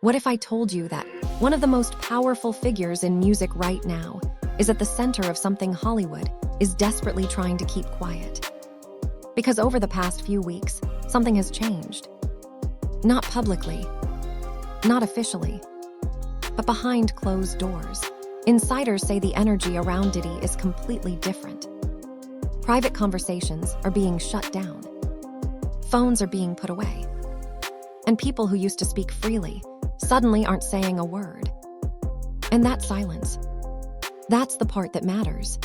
What if I told you that one of the most powerful figures in music right now is at the center of something Hollywood is desperately trying to keep quiet? Because over the past few weeks, something has changed. Not publicly, not officially, but behind closed doors. Insiders say the energy around Diddy is completely different. Private conversations are being shut down. Phones are being put away. And people who used to speak freely suddenly aren't saying a word. And that silence, that's the part that matters.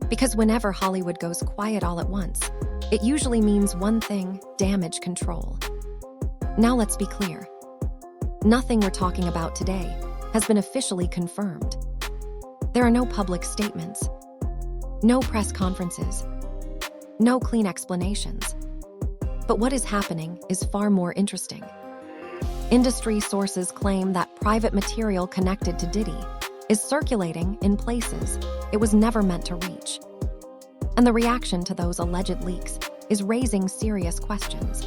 Because whenever Hollywood goes quiet all at once, it usually means one thing: damage control. Now let's be clear. Nothing we're talking about today has been officially confirmed. There are no public statements, no press conferences, no clean explanations. But what is happening is far more interesting. Industry sources claim that private material connected to Diddy is circulating in places it was never meant to reach. And the reaction to those alleged leaks is raising serious questions.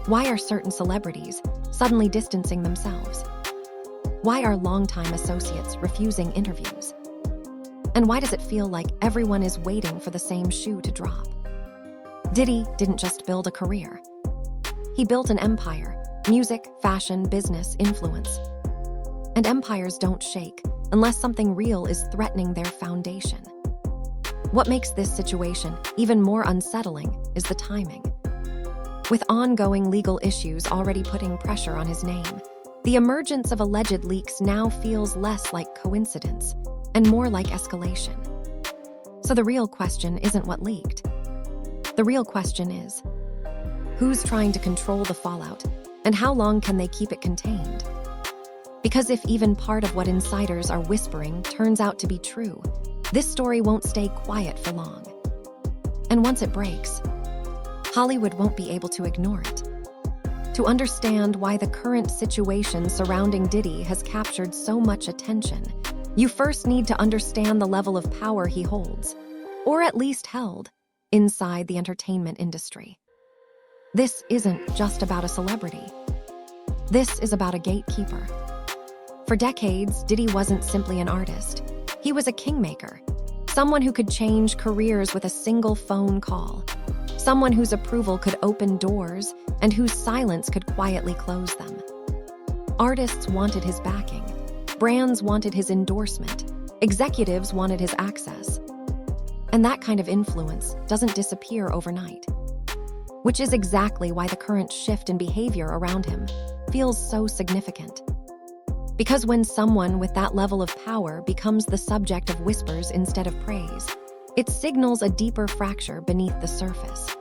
Why are certain celebrities suddenly distancing themselves? Why are longtime associates refusing interviews? And why does it feel like everyone is waiting for the same shoe to drop? Diddy didn't just build a career. He built an empire: music, fashion, business, influence. And empires don't shake unless something real is threatening their foundation. What makes this situation even more unsettling is the timing. With ongoing legal issues already putting pressure on his name, the emergence of alleged leaks now feels less like coincidence and more like escalation. So the real question isn't what leaked. The real question is, who's trying to control the fallout, and how long can they keep it contained? Because if even part of what insiders are whispering turns out to be true, this story won't stay quiet for long. And once it breaks, Hollywood won't be able to ignore it. To understand why the current situation surrounding Diddy has captured so much attention, you first need to understand the level of power he holds, or at least held, inside the entertainment industry. This isn't just about a celebrity. This is about a gatekeeper. For decades, Diddy wasn't simply an artist. He was a kingmaker, someone who could change careers with a single phone call, someone whose approval could open doors and whose silence could quietly close them. Artists wanted his backing, brands wanted his endorsement, executives wanted his access. And that kind of influence doesn't disappear overnight. Which is exactly why the current shift in behavior around him feels so significant. Because when someone with that level of power becomes the subject of whispers instead of praise, it signals a deeper fracture beneath the surface.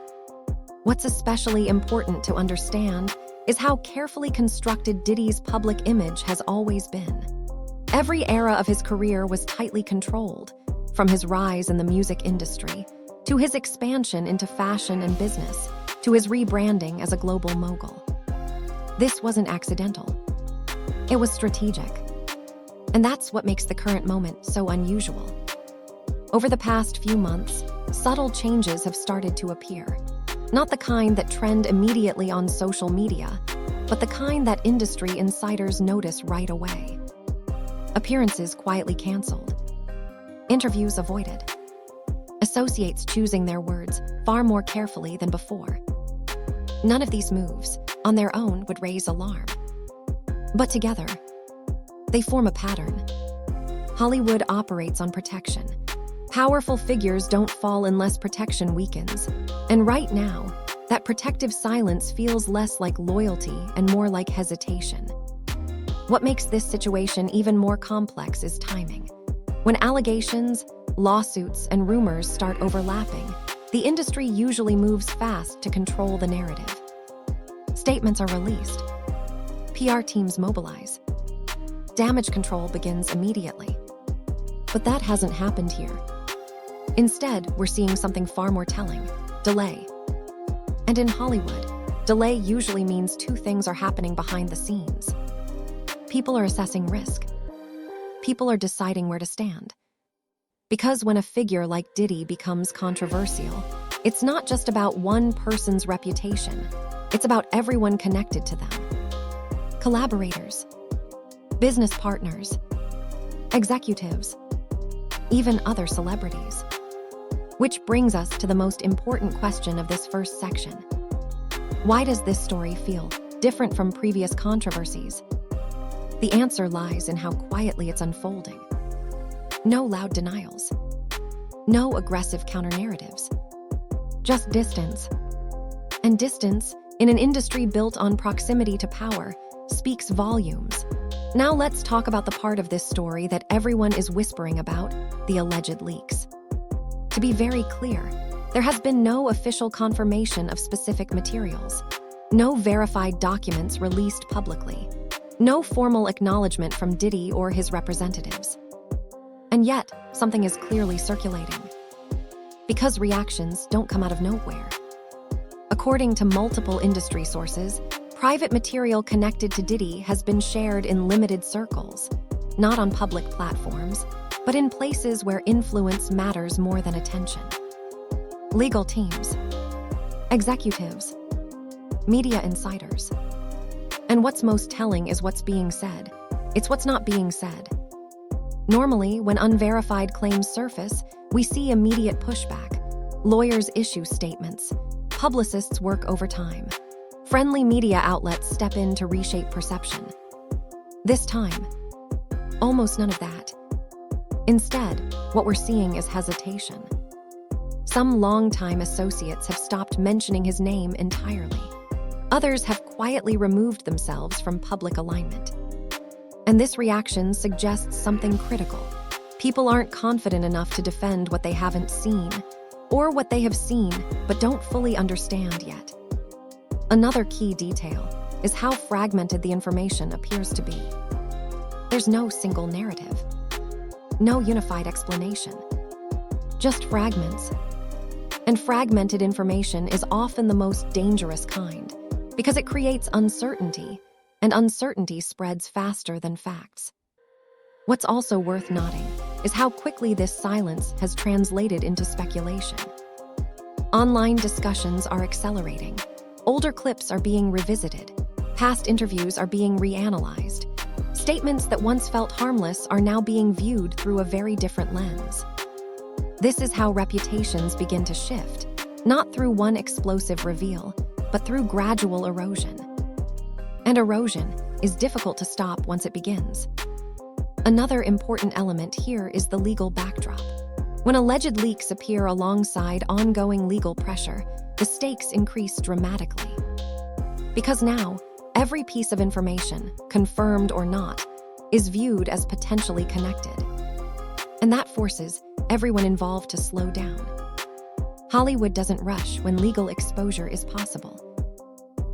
What's especially important to understand is how carefully constructed Diddy's public image has always been. Every era of his career was tightly controlled, from his rise in the music industry, to his expansion into fashion and business, to his rebranding as a global mogul. This wasn't accidental. It was strategic. And that's what makes the current moment so unusual. Over the past few months, subtle changes have started to appear. Not the kind that trend immediately on social media, but the kind that industry insiders notice right away. Appearances quietly canceled. Interviews avoided. Associates choosing their words far more carefully than before. None of these moves, on their own, would raise alarm. But together, they form a pattern. Hollywood operates on protection. Powerful figures don't fall unless protection weakens. And right now, that protective silence feels less like loyalty and more like hesitation. What makes this situation even more complex is timing. When allegations, lawsuits, and rumors start overlapping, the industry usually moves fast to control the narrative. Statements are released. PR teams mobilize. Damage control begins immediately. But that hasn't happened here. Instead, we're seeing something far more telling: delay. And in Hollywood, delay usually means two things are happening behind the scenes. People are assessing risk. People are deciding where to stand. Because when a figure like Diddy becomes controversial, it's not just about one person's reputation, it's about everyone connected to them. collaborators, business partners, executives, even other celebrities. Which brings us to the most important question of this first section. Why does this story feel different from previous controversies? The answer lies in how quietly it's unfolding. No loud denials. No aggressive counter-narratives. Just distance. And distance, in an industry built on proximity to power, speaks volumes. Now let's talk about the part of this story that everyone is whispering about, the alleged leaks. To be very clear, there has been no official confirmation of specific materials, no verified documents released publicly, no formal acknowledgement from Diddy or his representatives. And yet, something is clearly circulating. Because reactions don't come out of nowhere. According to multiple industry sources, private material connected to Diddy has been shared in limited circles, not on public platforms, but in places where influence matters more than attention. Legal teams, executives, media insiders. And what's most telling is what's being said. It's what's not being said. Normally, when unverified claims surface, we see immediate pushback. Lawyers issue statements. Publicists work overtime. Friendly media outlets step in to reshape perception. This time, almost none of that. Instead, what we're seeing is hesitation. Some longtime associates have stopped mentioning his name entirely. Others have quietly removed themselves from public alignment. And this reaction suggests something critical. People aren't confident enough to defend what they haven't seen, or what they have seen but don't fully understand yet. Another key detail is how fragmented the information appears to be. There's no single narrative, no unified explanation, just fragments. And fragmented information is often the most dangerous kind, because it creates uncertainty, and uncertainty spreads faster than facts. What's also worth noting is how quickly this silence has translated into speculation. Online discussions are accelerating. Older clips are being revisited. Past interviews are being reanalyzed. Statements that once felt harmless are now being viewed through a very different lens. This is how reputations begin to shift, not through one explosive reveal, but through gradual erosion. And erosion is difficult to stop once it begins. Another important element here is the legal backdrop. When alleged leaks appear alongside ongoing legal pressure, the stakes increase dramatically. Because now, every piece of information, confirmed or not, is viewed as potentially connected. And that forces everyone involved to slow down. Hollywood doesn't rush when legal exposure is possible.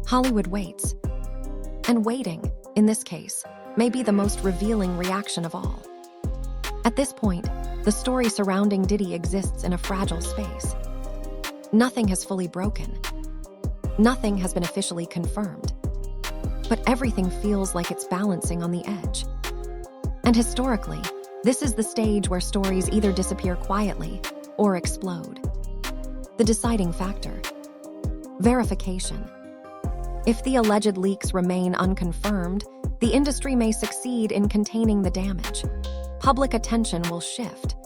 Hollywood waits. And waiting, in this case, may be the most revealing reaction of all. At this point, the story surrounding Diddy exists in a fragile space. Nothing has fully broken. Nothing has been officially confirmed. But everything feels like it's balancing on the edge. And historically, this is the stage where stories either disappear quietly or explode. The deciding factor: verification. If the alleged leaks remain unconfirmed, the industry may succeed in containing the damage. Public attention will shift.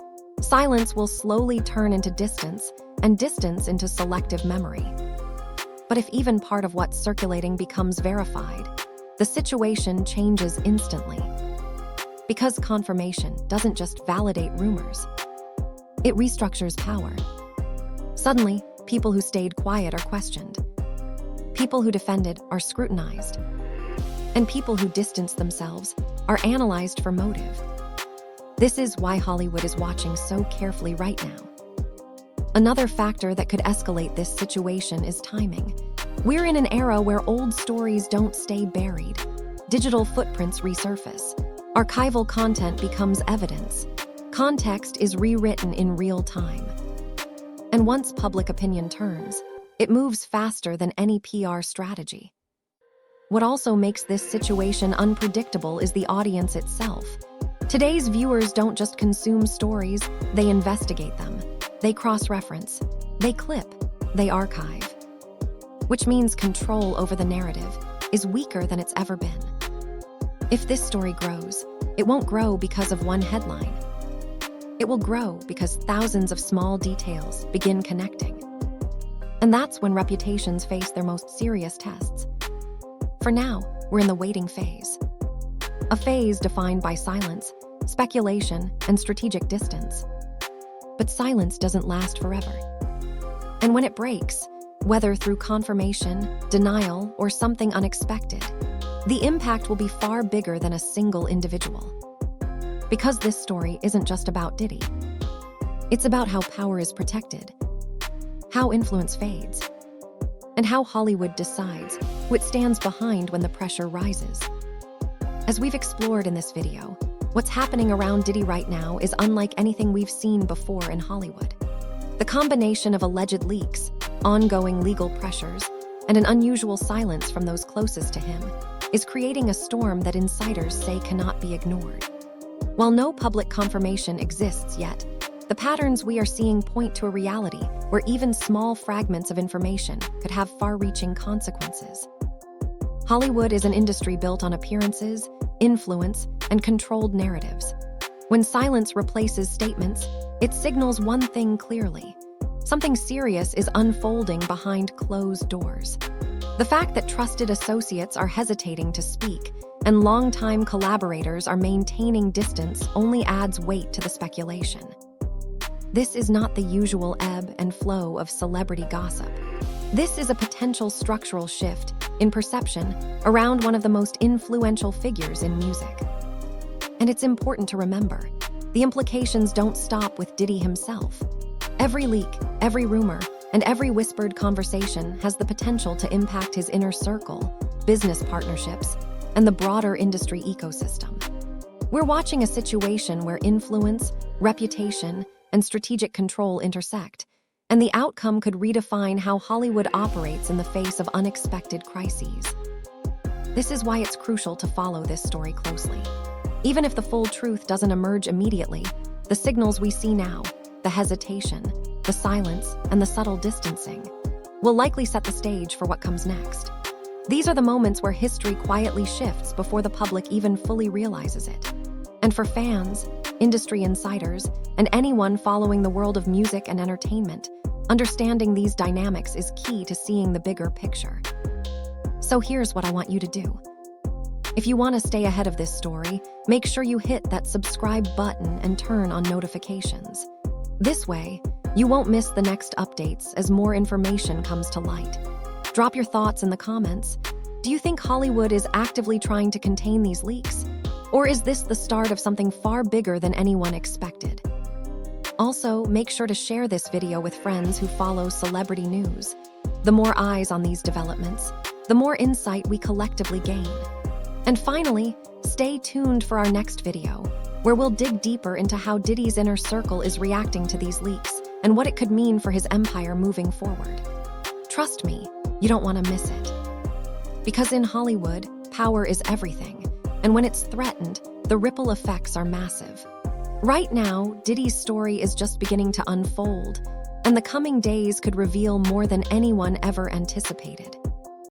Silence will slowly turn into distance, and distance into selective memory. But if even part of what's circulating becomes verified, the situation changes instantly. Because confirmation doesn't just validate rumors, it restructures power. Suddenly, people who stayed quiet are questioned. People who defended are scrutinized. And people who distanced themselves are analyzed for motive. This is why Hollywood is watching so carefully right now. Another factor that could escalate this situation is timing. We're in an era where old stories don't stay buried. Digital footprints resurface. Archival content becomes evidence. Context is rewritten in real time. And once public opinion turns, it moves faster than any PR strategy. What also makes this situation unpredictable is the audience itself. Today's viewers don't just consume stories, they investigate them. They cross-reference, they clip, they archive. Which means control over the narrative is weaker than it's ever been. If this story grows, it won't grow because of one headline. It will grow because thousands of small details begin connecting. And that's when reputations face their most serious tests. For now, we're in the waiting phase. A phase defined by silence, speculation, and strategic distance. But silence doesn't last forever. And when it breaks, whether through confirmation, denial, or something unexpected, the impact will be far bigger than a single individual. Because this story isn't just about Diddy. It's about how power is protected, how influence fades, and how Hollywood decides what stands behind when the pressure rises. As we've explored in this video, what's happening around Diddy right now is unlike anything we've seen before in Hollywood. The combination of alleged leaks, ongoing legal pressures, and an unusual silence from those closest to him is creating a storm that insiders say cannot be ignored. While no public confirmation exists yet, the patterns we are seeing point to a reality where even small fragments of information could have far-reaching consequences. Hollywood is an industry built on appearances, influence, and controlled narratives. When silence replaces statements, it signals one thing clearly: something serious is unfolding behind closed doors. The fact that trusted associates are hesitating to speak and longtime collaborators are maintaining distance only adds weight to the speculation. This is not the usual ebb and flow of celebrity gossip. This is a potential structural shift in perception around one of the most influential figures in music. And it's important to remember, the implications don't stop with Diddy himself. Every leak, every rumor, and every whispered conversation has the potential to impact his inner circle, business partnerships, and the broader industry ecosystem. We're watching a situation where influence, reputation, and strategic control intersect, and the outcome could redefine how Hollywood operates in the face of unexpected crises. This is why it's crucial to follow this story closely. Even if the full truth doesn't emerge immediately, the signals we see now, the hesitation, the silence, and the subtle distancing, will likely set the stage for what comes next. These are the moments where history quietly shifts before the public even fully realizes it. And for fans, industry insiders, and anyone following the world of music and entertainment, understanding these dynamics is key to seeing the bigger picture. So here's what I want you to do. If you want to stay ahead of this story, make sure you hit that subscribe button and turn on notifications. This way, you won't miss the next updates as more information comes to light. Drop your thoughts in the comments. Do you think Hollywood is actively trying to contain these leaks? Or is this the start of something far bigger than anyone expected? Also, make sure to share this video with friends who follow celebrity news. The more eyes on these developments, the more insight we collectively gain. And finally, stay tuned for our next video, where we'll dig deeper into how Diddy's inner circle is reacting to these leaks and what it could mean for his empire moving forward. Trust me, you don't want to miss it. Because in Hollywood, power is everything, and when it's threatened, the ripple effects are massive. Right now, Diddy's story is just beginning to unfold, and the coming days could reveal more than anyone ever anticipated.